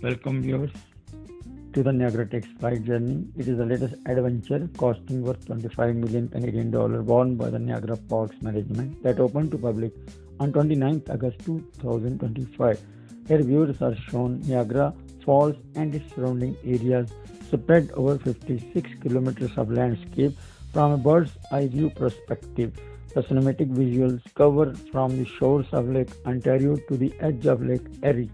Welcome viewers to the Niagara Takes Flight journey. It is the latest adventure costing worth 25 million Canadian dollar born by the Niagara Falls Management that opened to public on 29th August 2025. Here viewers are shown Niagara Falls and its surrounding areas spread over 56 kilometers of landscape from a bird's eye view perspective. The cinematic visuals cover from the shores of Lake Ontario to the edge of Lake Erie.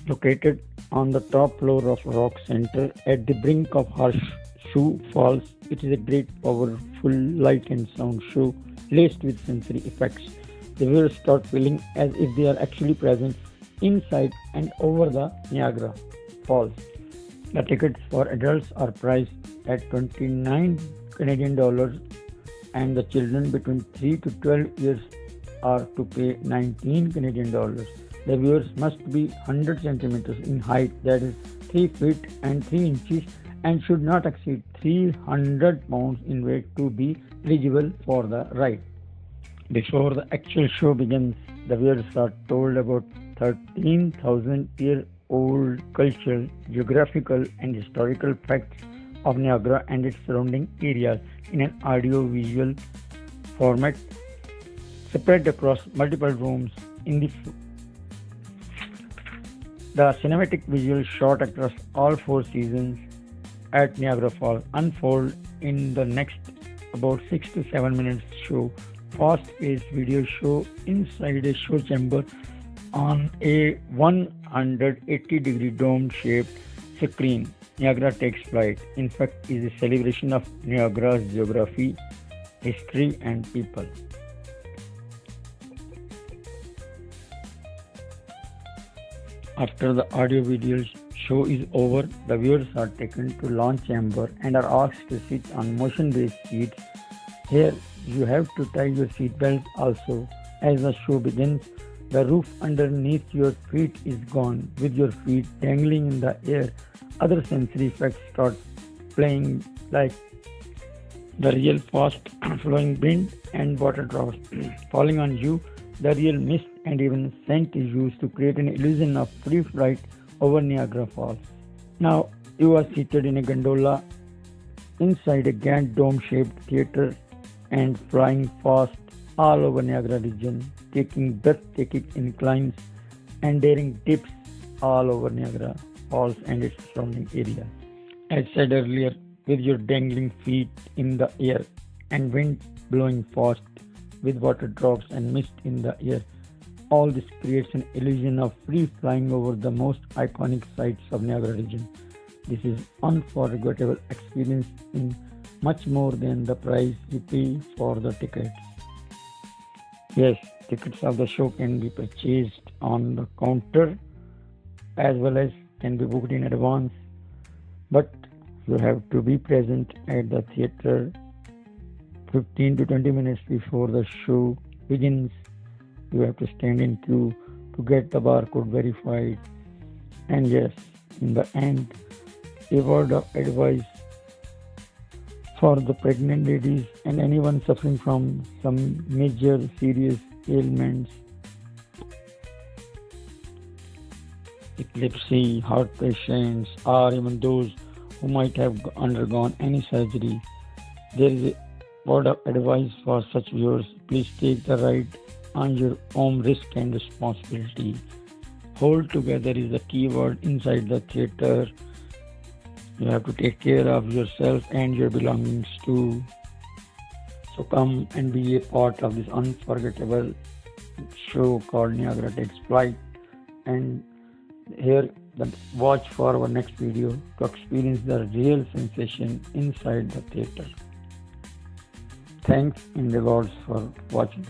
Located on the top floor of Rock Center at the brink of Horseshoe Falls, it is a great, powerful light and sound show laced with sensory effects. The viewers start feeling as if they are actually present inside and over the Niagara Falls. The tickets for adults are priced at 29 Canadian dollars and the children between 3 to 12 years are to pay 19 Canadian dollars. The viewers must be 100 centimeters in height, that is 3 feet and 3 inches, and should not exceed 300 pounds in weight to be eligible for the ride. Before the actual show begins, the viewers are told about 13,000-year-old cultural, geographical, and historical facts of Niagara and its surrounding areas in an audio-visual format spread across multiple rooms in the cinematic visual shot across all 4 seasons at Niagara Falls unfold in the next about 6 to 7 minutes show. Fast-paced video show inside a show chamber on a 180-degree dome-shaped screen. Niagara Takes Flight, in fact, is a celebration of Niagara's geography, history, and people. After the audio-video show is over, the viewers are taken to launch chamber and are asked to sit on motion-based seats. Here, you have to tie your seatbelts also. As the show begins, the roof underneath your feet is gone, with your feet dangling in the air. Other sensory effects start playing, like the real fast flowing wind and water drops falling on you. The real mist and even scent is used to create an illusion of free flight over Niagara Falls. Now you are seated in a gondola inside a grand dome-shaped theater and flying fast all over Niagara region, taking breathtaking inclines and daring dips all over Niagara Falls and its surrounding area. As said earlier, with your dangling feet in the air and wind blowing fast with water drops and mist in the air, all this creates an illusion of free flying over the most iconic sites of Niagara region. This is unforgettable experience in much more than the price you pay for the tickets. Yes, tickets of the show can be purchased on the counter as well as can be booked in advance, but you have to be present at the theater 15 to 20 minutes before the show begins. You have to stand in queue to get the barcode verified. And yes, in the end, a word of advice for the pregnant ladies and anyone suffering from some major serious ailments, epilepsy, heart patients, or even those who might have undergone any surgery. There is a word of advice for such viewers. Please take the ride on your own risk and responsibility. Hold together is the key word inside the theater. You have to take care of yourself and your belongings too. So come and be a part of this unforgettable show called Niagara Takes Flight. And here, watch for our next video to experience the real sensation inside the theater. Thanks and rewards for watching.